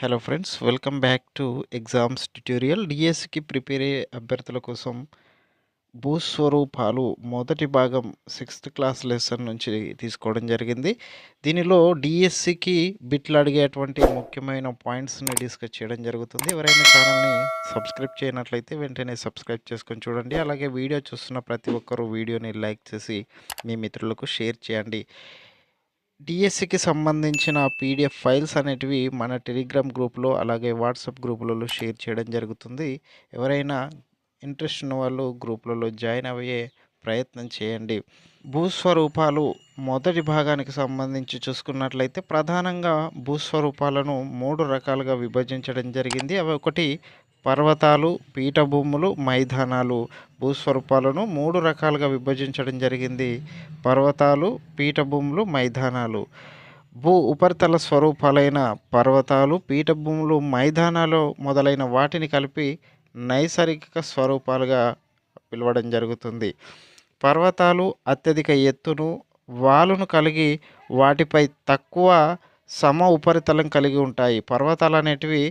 Hello friends, welcome back to exams tutorial. డిఎస్సికి prepare అయ్యే అభ్యర్థుల కోసం భూస్వరూపాలు మొదటి భాగం 6th క్లాస్ లెసన్ నుంచి తీసుకోవడం జరిగింది. దీనిలో డిఎస్సికి బిట్లు అడిగేటువంటి ముఖ్యమైన పాయింట్స్ని డిస్కస్ చేయడం జరుగుతుంది. ఎవరైనా ఛానల్ని సబ్స్క్రైబ్ చేయనట్లయితే వెంటనే సబ్స్క్రైబ్ చేసుకొని చూడండి. అలాగే వీడియో చూస్తున్న ప్రతి ఒక్కరూ వీడియోని లైక్ చేసి మీ మిత్రులకు షేర్ చేయండి. డిఎస్సికి సంబంధించిన పీడిఎఫ్ ఫైల్స్ అనేటివి మన టెలిగ్రామ్ గ్రూప్లో అలాగే వాట్సాప్ గ్రూపులలో షేర్ చేయడం జరుగుతుంది. ఎవరైనా ఇంట్రెస్ట్ ఉన్న వాళ్ళు గ్రూపులలో జాయిన్ అయ్యే ప్రయత్నం చేయండి. భూస్వరూపాలు మొదటి భాగానికి సంబంధించి చూసుకున్నట్లయితే ప్రధానంగా భూస్వరూపాలను 3 రకాలుగా విభజించడం జరిగింది. అవి ఒకటి పర్వతాలు, పీఠభూములు, మైదానాలు. భూస్వరూపాలను 3 రకాలుగా విభజించడం జరిగింది. పర్వతాలు, పీఠభూములు, మైదానాలు. భూ ఉపరితల స్వరూపాలైన పర్వతాలు, పీఠభూములు, మైదానాలు మొదలైన వాటిని కలిపి నైసర్గిక స్వరూపాలుగా పిలవడం జరుగుతుంది. పర్వతాలు అత్యధిక ఎత్తును, వాలును కలిగి వాటిపై తక్కువ సమ ఉపరితలం కలిగి ఉంటాయి. పర్వతాలు అనేటివి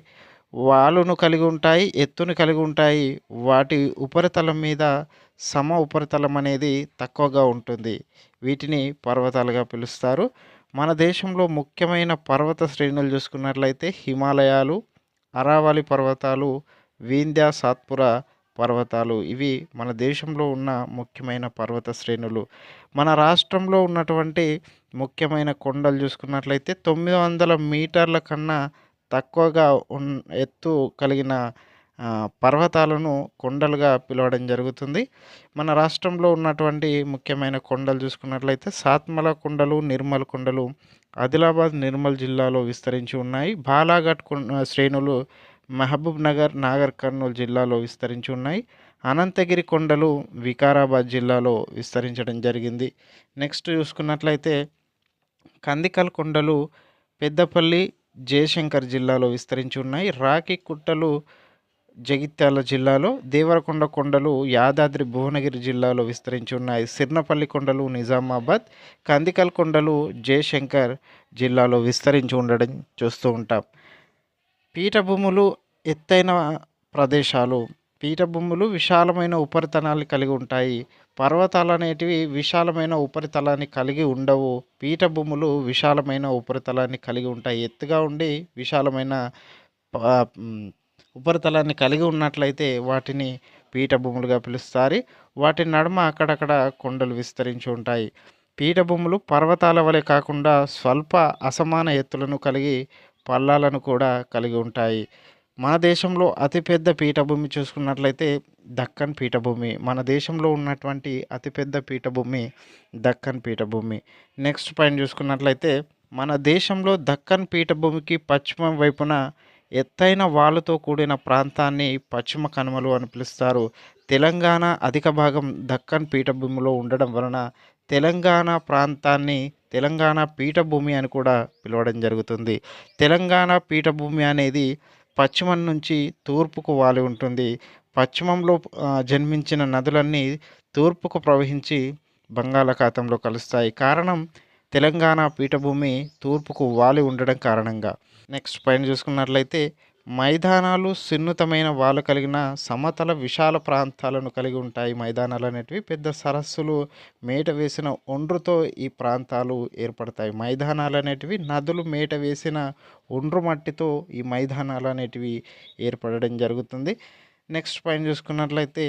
వాలును కలిగి ఉంటాయి, ఎత్తును కలిగి ఉంటాయి. వాటి ఉపరితలం మీద సమ ఉపరితలం అనేది తక్కువగా ఉంటుంది. వీటిని పర్వతాలుగా పిలుస్తారు. మన దేశంలో ముఖ్యమైన పర్వత శ్రేణులు చూసుకున్నట్లయితే హిమాలయాలు, అరావళి పర్వతాలు, వింధ్య సాత్పుర పర్వతాలు. ఇవి మన దేశంలో ఉన్న ముఖ్యమైన పర్వత శ్రేణులు. మన రాష్ట్రంలో ఉన్నటువంటి ముఖ్యమైన కొండలు చూసుకున్నట్లయితే 900 మీటర్ల కన్నా తక్కువగా ఎత్తు కలిగిన పర్వతాలను కొండలుగా పిలవడం జరుగుతుంది. మన రాష్ట్రంలో ఉన్నటువంటి ముఖ్యమైన కొండలు చూసుకున్నట్లయితే సాత్మల కొండలు, నిర్మల్ కొండలు ఆదిలాబాద్, నిర్మల్ జిల్లాలో విస్తరించి ఉన్నాయి. బాలాఘట్ శ్రేణులు మహబూబ్ నగర్, నాగర్ కర్నూలు జిల్లాలో విస్తరించి ఉన్నాయి. అనంతగిరి కొండలు వికారాబాద్ జిల్లాలో విస్తరించడం జరిగింది. నెక్స్ట్ చూసుకున్నట్లయితే కందికల్ కొండలు పెద్దపల్లి, జయశంకర్ జిల్లాలో విస్తరించి ఉన్నాయి. రాకి కుట్టలు జగిత్యాల జిల్లాలో, దేవరకొండ కొండలు యాదాద్రి భువనగిరి జిల్లాలో విస్తరించి ఉన్నాయి. సిర్నపల్లి కొండలు నిజామాబాద్, కందికల్ కొండలు జయశంకర్ జిల్లాలో విస్తరించి ఉండడం చూస్తూ ఉంటాం. పీఠభూములు ఎత్తైన ప్రదేశాలు. పీఠభూములు విశాలమైన ఉపరితలాన్ని కలిగి ఉంటాయి. పర్వతాలు అనేటివి విశాలమైన ఉపరితలాన్ని కలిగి ఉండవు. పీఠభూములు విశాలమైన ఉపరితలాన్ని కలిగి ఉంటాయి. ఎత్తుగా ఉండి విశాలమైన ఉపరితలాన్ని కలిగి ఉన్నట్లయితే వాటిని పీఠభూములుగా పిలుస్తారు. వాటి నడుమ అక్కడక్కడ కొండలు విస్తరించి ఉంటాయి. పీఠభూములు పర్వతాల వలె కాకుండా స్వల్ప అసమాన ఎత్తులను కలిగి పల్లాలను కూడా కలిగి ఉంటాయి. మన దేశంలో అతిపెద్ద పీఠభూమి చూసుకున్నట్లయితే దక్కన్ పీఠభూమి. మన దేశంలో ఉన్నటువంటి అతిపెద్ద పీఠభూమి దక్కన్ పీఠభూమి. నెక్స్ట్ పాయింట్ చూసుకున్నట్లయితే మన దేశంలో దక్కన్ పీఠభూమికి పశ్చిమ వైపున ఎత్తైన వాలుతో కూడిన ప్రాంతాన్ని పశ్చిమ కనుమలు అని పిలుస్తారు. తెలంగాణ అధిక భాగం దక్కన్ పీఠభూమిలో ఉండడం వలన తెలంగాణ ప్రాంతాన్ని తెలంగాణ పీఠభూమి అని కూడా పిలవడం జరుగుతుంది. తెలంగాణ పీఠభూమి అనేది పశ్చిమం నుంచి తూర్పుకు వాలి ఉంటుంది. పశ్చిమంలో జన్మించిన నదులన్నీ తూర్పుకు ప్రవహించి బంగాళాఖాతంలో కలుస్తాయి. కారణం తెలంగాణ పీఠభూమి తూర్పుకు వాలి ఉండడం కారణంగా. నెక్స్ట్ పాయింట్ చూసుకున్నట్లయితే మైదానాలు సున్నితమైన వాలు కలిగిన సమతల విశాల ప్రాంతాలను కలిగి ఉంటాయి. మైదానాలు అనేటివి పెద్ద సరస్సులు, మేట వేసిన ఒండ్రుతో ఈ ప్రాంతాలు ఏర్పడతాయి. మైదానాలు అనేటివి నదులు మేట వేసిన ఒండ్రు మట్టితో ఈ మైదానాలు అనేటివి ఏర్పడడం జరుగుతుంది. నెక్స్ట్ పాయింట్ చూసుకున్నట్లయితే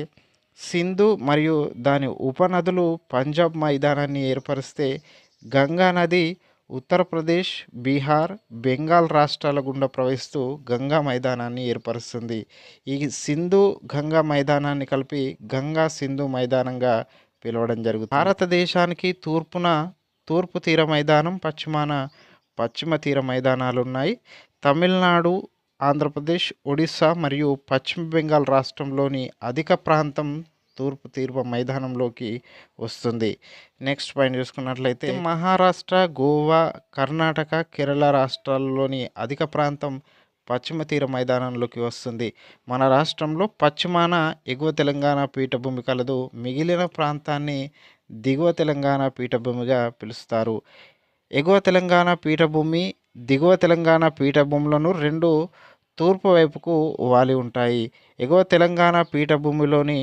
సింధు మరియు దాని ఉపనదులు పంజాబ్ మైదానాన్ని ఏర్పరిస్తే గంగా నది ఉత్తరప్రదేశ్, బీహార్, బెంగాల్ రాష్ట్రాల గుండా ప్రవహిస్తూ గంగా మైదానాన్ని ఏర్పరుస్తుంది. ఈ సింధు గంగా మైదానాన్ని కలిపి గంగా సింధు మైదానంగా పిలవడం జరుగుతుంది. భారతదేశానికి తూర్పు తీర మైదానం, పశ్చిమ తీర మైదానాలు ఉన్నాయి. తమిళనాడు, ఆంధ్రప్రదేశ్, ఒడిస్సా మరియు పశ్చిమ బెంగాల్ రాష్ట్రంలోని అధిక ప్రాంతం తూర్పు తీర మైదానంలోకి వస్తుంది. నెక్స్ట్ పాయింట్ చూసుకున్నట్లయితే మహారాష్ట్ర, గోవా, కర్ణాటక, కేరళ రాష్ట్రాల్లోని అధిక ప్రాంతం పశ్చిమ తీర మైదానంలోకి వస్తుంది. మన రాష్ట్రంలో పశ్చిమాన ఎగువ తెలంగాణ పీఠభూమి కలదు. మిగిలిన ప్రాంతాన్ని దిగువ తెలంగాణ పీఠభూమిగా పిలుస్తారు. ఎగువ తెలంగాణ పీఠభూమి, దిగువ తెలంగాణ పీఠభూములను రెండు తూర్పు వైపుకు వాలి ఉంటాయి. ఎగువ తెలంగాణ పీఠభూమిలోని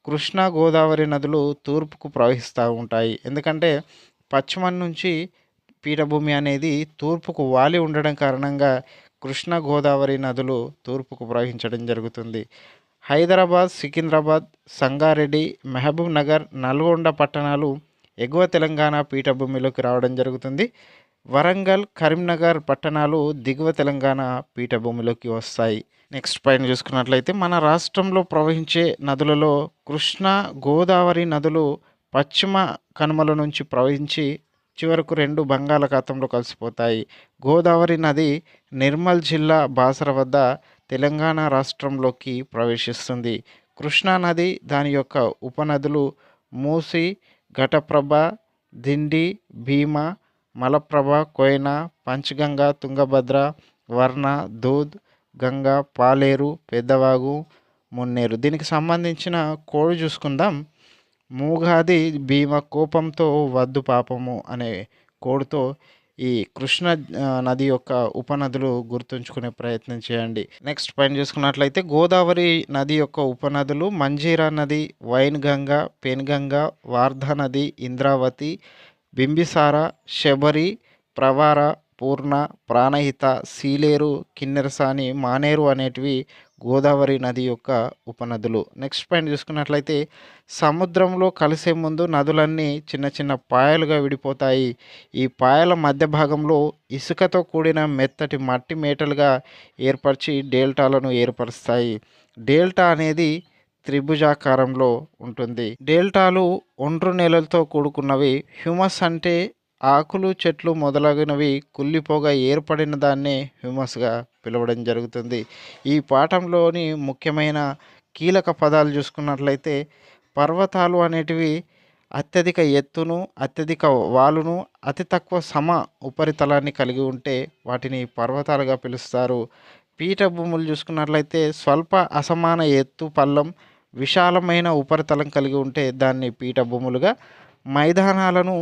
కృష్ణా గోదావరి నదులు తూర్పుకు ప్రవహిస్తూ ఉంటాయి. ఎందుకంటే పశ్చిమం నుంచి పీఠభూమి అనేది తూర్పుకు వాలి ఉండడం కారణంగా కృష్ణా గోదావరి నదులు తూర్పుకు ప్రవహించడం జరుగుతుంది. హైదరాబాద్, సికింద్రాబాద్, సంగారెడ్డి, మహబూబ్ నగర్, నల్గొండ పట్టణాలు ఎగువ తెలంగాణ పీఠభూమిలోకి రావడం జరుగుతుంది. వరంగల్, కరీంనగర్ పట్టణాలు దిగువ తెలంగాణ పీఠభూమిలోకి వస్తాయి. నెక్స్ట్ పాయింట్ చూసుకున్నట్లయితే మన రాష్ట్రంలో ప్రవహించే నదులలో కృష్ణా, గోదావరి నదులు పశ్చిమ కనుమల నుంచి ప్రవహించి చివరకు రెండు బంగాళాఖాతంలో కలిసిపోతాయి. గోదావరి నది నిర్మల్ జిల్లా బాసర వద్ద తెలంగాణ రాష్ట్రంలోకి ప్రవేశిస్తుంది. కృష్ణా నది దాని యొక్క ఉపనదులు మూసి, ఘటప్రభ, దిండి, భీమా, మలప్రభ, కోయనా, పంచగంగ, తుంగభద్ర, వర్ణ, దూద్, గంగా, పాలేరు, పెద్దవాగు, మున్నేరు. దీనికి సంబంధించిన కోడ్ చూసుకుందాం. మూగాది భీమ కోపంతో వద్దు పాపము అనే కోడ్తో ఈ కృష్ణ నది యొక్క ఉపనదులు గుర్తుంచుకునే ప్రయత్నం చేయండి. నెక్స్ట్ పాయింట్ చూసుకున్నట్లయితే గోదావరి నది యొక్క ఉపనదులు మంజీరా నది, వైన్గంగా, పెన్గంగా, వార్ధా నది, ఇంద్రావతి, బింబిసార, శబరి, ప్రవార, పూర్ణ, ప్రాణహిత, సీలేరు, కిన్నెరసాని, మానేరు అనేటివి గోదావరి నది యొక్క ఉపనదులు. నెక్స్ట్ పాయింట్ చూసుకున్నట్లయితే సముద్రంలో కలిసే ముందు నదులన్నీ చిన్న చిన్న పాయలుగా విడిపోతాయి. ఈ పాయల మధ్య భాగంలో ఇసుకతో కూడిన మెత్తటి మట్టి మేటలుగా ఏర్పరిచి డెల్టాలను ఏర్పరుస్తాయి. డెల్టా అనేది త్రిభుజాకారంలో ఉంటుంది. డెల్టాలు ఒండ్రు నేలలతో కూడుకున్నవి. హ్యూమస్ అంటే ఆకులు, చెట్లు మొదలగునవి కుళ్ళిపోగా ఏర్పడిన దాన్నే హ్యూమస్గా పిలవడం జరుగుతుంది. ఈ పాఠంలోని ముఖ్యమైన కీలక పదాలు చూసుకున్నట్లయితే పర్వతాలు అనేటివి అత్యధిక ఎత్తును, అత్యధిక వాలును, అతి తక్కువ సమ ఉపరితలాన్ని కలిగి ఉంటే వాటిని పర్వతాలుగా పిలుస్తారు. పీఠభూములు చూసుకున్నట్లయితే స్వల్ప అసమాన ఎత్తు పల్లం, విశాలమైన ఉపరితలం కలిగి ఉంటే దాన్ని పీఠభూములుగా, మైదానాలను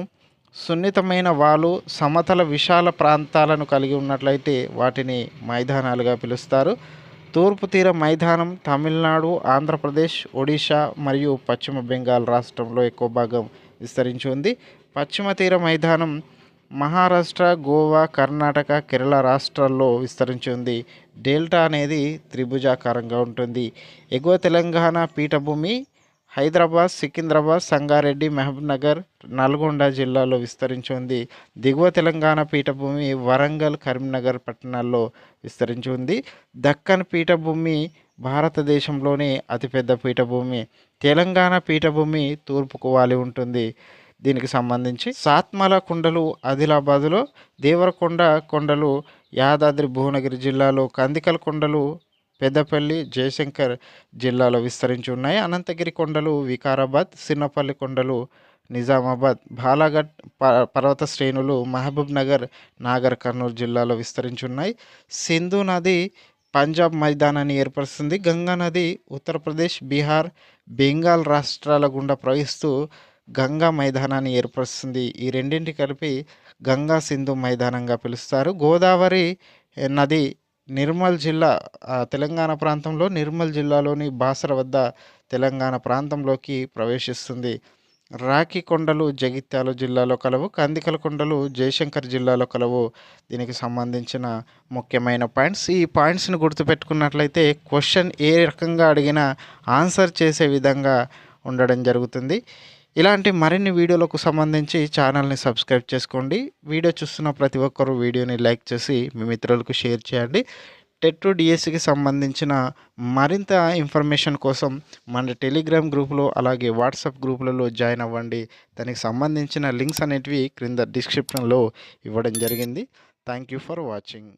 సున్నితమైన వాలు, సమతల విశాల ప్రాంతాలను కలిగి ఉన్నట్లయితే వాటిని మైదానాలుగా పిలుస్తారు. తూర్పు తీర మైదానం తమిళనాడు, ఆంధ్రప్రదేశ్, ఒడిశా మరియు పశ్చిమ బెంగాల్ రాష్ట్రంలో ఎక్కువ భాగం విస్తరించి ఉంది. పశ్చిమ తీర మైదానం మహారాష్ట్ర, గోవా, కర్ణాటక, కేరళ రాష్ట్రాల్లో విస్తరించి ఉంది. డెల్టా అనేది త్రిభుజాకారంగా ఉంటుంది. ఎగువ తెలంగాణ పీఠభూమి హైదరాబాద్, సికింద్రాబాద్, సంగారెడ్డి, మహబూబ్ నగర్, నల్గొండ జిల్లాలో విస్తరించి ఉంది. దిగువ తెలంగాణ పీఠభూమి వరంగల్, కరీంనగర్ పట్టణాల్లో విస్తరించి ఉంది. దక్కన్ పీఠభూమి భారతదేశంలోనే అతిపెద్ద పీఠభూమి. తెలంగాణ పీఠభూమి తూర్పుకు వాలి ఉంటుంది. దీనికి సంబంధించి సాత్మల కొండలు ఆదిలాబాదులో, దేవరకొండ కొండలు యాదాద్రి భువనగిరి జిల్లాలో, కందికల్ కొండలు పెద్దపల్లి, జయశంకర్ జిల్లాలో విస్తరించి ఉన్నాయి. అనంతగిరి కొండలు వికారాబాద్, సిన్నపల్లి కొండలు నిజామాబాద్, బాలాఘట్ పర్వత శ్రేణులు మహబూబ్ నగర్, నాగర్ కర్నూలు జిల్లాలో విస్తరించి ఉన్నాయి. సింధు నది పంజాబ్ మైదానాన్ని ఏర్పరుస్తుంది. గంగా నది ఉత్తరప్రదేశ్, బీహార్, బెంగాల్ రాష్ట్రాల గుండా ప్రవహిస్తూ గంగా మైదానాన్ని ఏర్పరుస్తుంది. ఈ రెండింటి కలిపి గంగా సింధు మైదానంగా పిలుస్తారు. గోదావరి నది నిర్మల్ జిల్లా తెలంగాణ ప్రాంతంలో నిర్మల్ జిల్లాలోని బాసర వద్ద తెలంగాణ ప్రాంతంలోకి ప్రవేశిస్తుంది. రాఖీ కొండలు జగిత్యాల జిల్లాలో కలవు. కందికల కొండలు జయశంకర్ జిల్లాలో కలవు. దీనికి సంబంధించిన ముఖ్యమైన పాయింట్స్. ఈ పాయింట్స్ని గుర్తుపెట్టుకున్నట్లయితే క్వశ్చన్ ఏ రకంగా అడిగినా ఆన్సర్ చేసే విధంగా ఉండడం జరుగుతుంది. ఇలాంటి మరిన్ని వీడియోలకు సంబంధించి ఛానల్ని సబ్స్క్రైబ్ చేసుకోండి. వీడియో చూస్తున్న ప్రతి ఒక్కరూ వీడియోని లైక్ చేసి మీ మిత్రులకు షేర్ చేయండి. టెట్ డిఎస్సికి సంబంధించిన మరింత ఇన్ఫర్మేషన్ కోసం మన టెలిగ్రామ్ గ్రూపులో అలాగే వాట్సాప్ గ్రూపులలో జాయిన్ అవ్వండి. దానికి సంబంధించిన లింక్స్ అనేటివి క్రింద డిస్క్రిప్షన్లో ఇవ్వడం జరిగింది. Thank you for watching.